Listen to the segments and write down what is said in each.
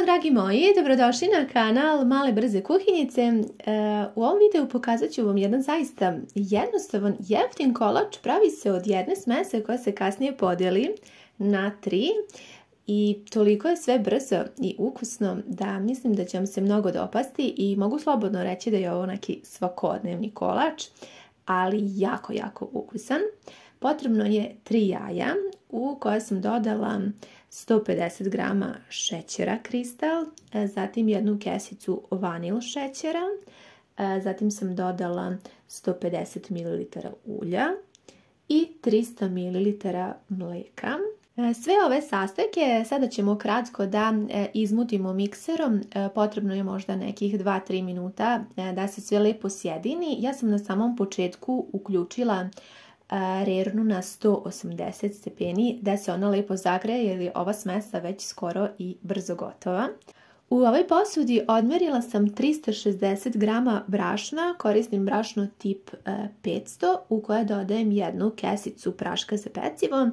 dragi moji, dobrodošli na kanal Male brze kuhinjice. U ovom videu pokazat ću vam jedan zaista jednostavan, jeftin kolač. Pravi se od jedne smese koja se kasnije podijeli na 3 i toliko je sve brzo i ukusno da mislim da će vam se mnogo dopasti i mogu slobodno reći da je ovo neki svakodnevni kolač, ali jako ukusan. Potrebno je 3 jaja u koje sam dodala 150 g šećera kristal, zatim jednu kesicu vanil šećera, zatim sam dodala 150 ml ulja i 300 ml mlijeka. Sve ove sastojke sada ćemo kratko da izmutimo mikserom, potrebno je možda nekih 2-3 minuta da se sve lepo sjedini. Ja sam na samom početku uključila rernu na 180 stepeni da se ona lepo zagreje jer je ova smesa već skoro i brzo gotova. U ovoj posudi odmerila sam 360 g brašna, koristim brašno tip 500 u koje dodajem jednu kesicu praška za pecivo.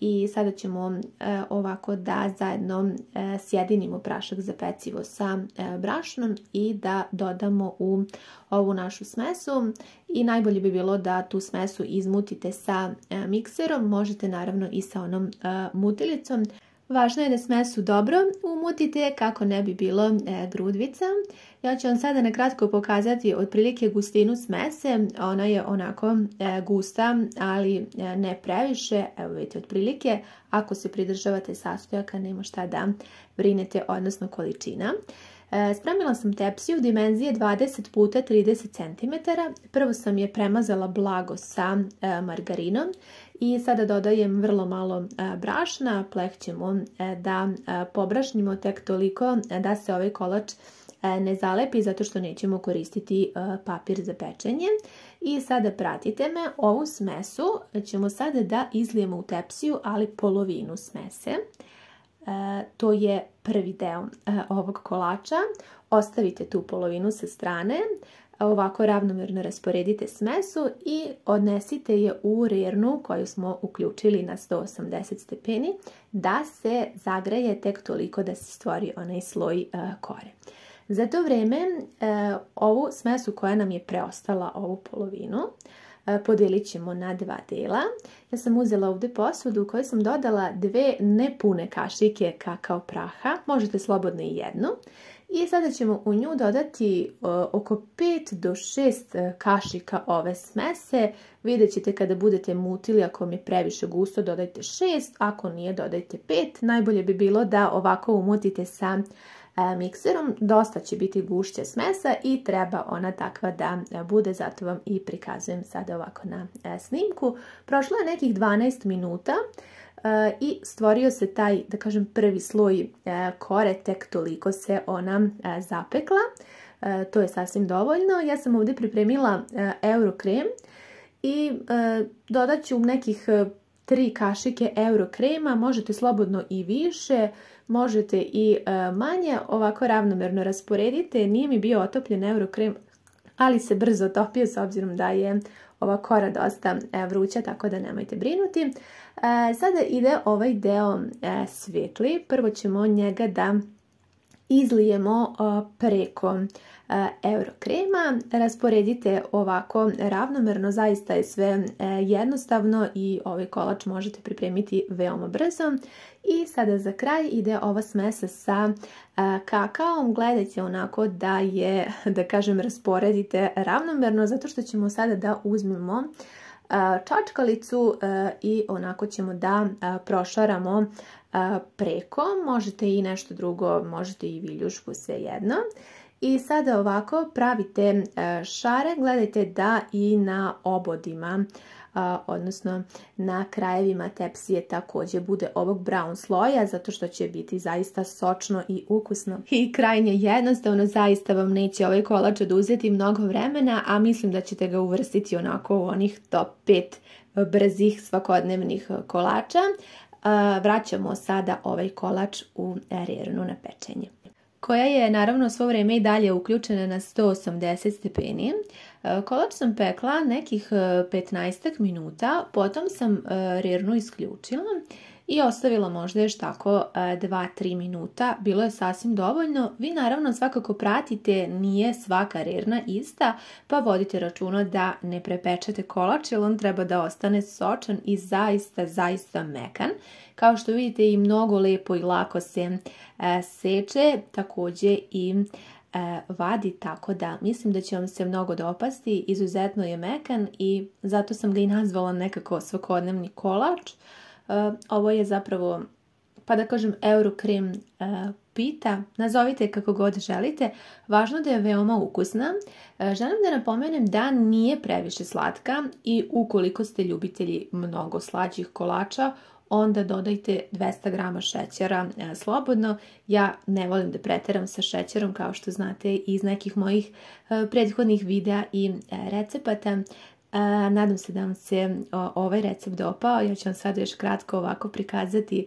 I sada ćemo ovako da zajedno sjedinimo prašak za pecivo sa brašnom i da dodamo u ovu našu smesu. I najbolje bi bilo da tu smesu izmutite sa mikserom, možete naravno i sa onom mutilicom. Važno je da smesu dobro umutite kako ne bi bilo grudvica. Ja ću vam sada nakratko pokazati otprilike gustinu smese. Ona je onako gusta, ali ne previše. Evo vidite otprilike. Ako se pridržavate sastojaka nema šta da brinete, odnosno količina. Spremila sam tepsiju dimenzije 20 x 30 cm. Prvo sam je premazala blago sa margarinom i sada dodajem vrlo malo brašna. Pleh ćemo da pobrašnimo tek toliko da se ovaj kolač ne zalepi zato što nećemo koristiti papir za pečenje. I sada pratite me, ovu smesu ćemo sada da izlijemo u tepsiju, ali polovinu smese. To je prvi deo ovog kolača. Ostavite tu polovinu sa strane, ovako ravnomjerno rasporedite smesu i odnesite je u rernu koju smo uključili na 180 stepeni da se zagreje tek toliko da se stvori onaj sloj kore. Za to vrijeme ovu smesu koja nam je preostala, ovu polovinu, podijelit ćemo na 2 dela. Ja sam uzela ovdje posudu u kojoj sam dodala 2 nepune kašike kakao praha, možete slobodno i jednu. I sada ćemo u nju dodati oko 5 do 6 kašika ove smese. Vidjet ćete kada budete mutili, ako vam je previše gusto dodajte 6, ako nije dodajte 5. Najbolje bi bilo da ovako umutite sa mikserom, dosta će biti gušća smesa i treba ona takva da bude, zato vam i prikazujem sada ovako na snimku. Prošlo je nekih 12 minuta i stvorio se taj, da kažem, prvi sloj kore, tek toliko se ona zapekla. To je sasvim dovoljno. Ja sam ovdje pripremila eurokrem i dodat ću nekih 3 kašike eurokrema, možete slobodno i više, možete i manje, ovako ravnomjerno rasporedite. Nije mi bio otopljen eurokrem, ali se brzo otopio s obzirom da je ova kora dosta vruća, tako da nemojte brinuti. Sada ide ovaj deo svijetli. Prvo ćemo njega da izlijemo preko eurokrema. Rasporedite ovako ravnomjerno, zaista je sve jednostavno i ovaj kolač možete pripremiti veoma brzo. I sada za kraj ide ova smesa sa kakaom. Gledajte onako da je, da kažem, rasporedite ravnomjerno, zato što ćemo sada da uzmemo čačkalicu i onako ćemo da prošaramo preko. Možete i nešto drugo, možete i viljušku, svejedno. I sada ovako pravite šare, gledajte da i na obodima, odnosno na krajevima tepsije također bude ovog brown sloja, zato što će biti zaista sočno i ukusno. I krajnje jednostavno, zaista vam neće ovaj kolač oduzeti mnogo vremena, a mislim da ćete ga uvrstiti onako u onih top 5 brzih svakodnevnih kolača. Vraćamo sada ovaj kolač u rernu na pečenje, koja je naravno svo vrijeme i dalje uključena na 180 stepeni. Kolač sam pekla nekih 15 minuta, potom sam rernu isključila i ostavila možda još tako 2-3 minuta. Bilo je sasvim dovoljno. Vi naravno svakako pratite, nije svaka rerna ista, pa vodite računa da ne prepečete kolač jer on treba da ostane sočan i zaista mekan. Kao što vidite i mnogo lepo i lako se seče, također i vadi, tako da mislim da će vam se mnogo dopasti. Izuzetno je mekan i zato sam ga i nazvala nekako svakodnevni kolač. Ovo je zapravo, pa da kažem, Eurokrem pita, nazovite kako god želite. Važno da je veoma ukusna. Želim da napomenem da nije previše slatka i ukoliko ste ljubitelji mnogo slađih kolača, onda dodajte 200 grama šećera slobodno. Ja ne volim da preteram sa šećerom, kao što znate iz nekih mojih prethodnih videa i recepata. Nadam se da vam se ovaj recept dopao. Ja ću vam sad još kratko ovako prikazati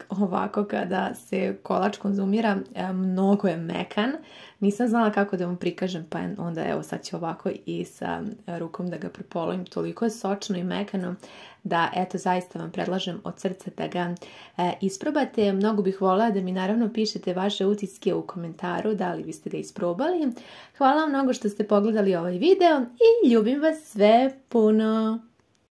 ovako kada se kolač konzumira. Mnogo je mekan. Nisam znala kako da vam prikažem, pa onda evo sad ću ovako i sa rukom da ga prepolovim. Toliko je sočno i mekano da eto zaista vam predlažem od srca da ga isprobate. Mnogo bih voljela da mi naravno pišete vaše utiske u komentaru da li biste ga isprobali. Hvala vam mnogo što ste pogledali ovaj video i ljubim vas sve puno!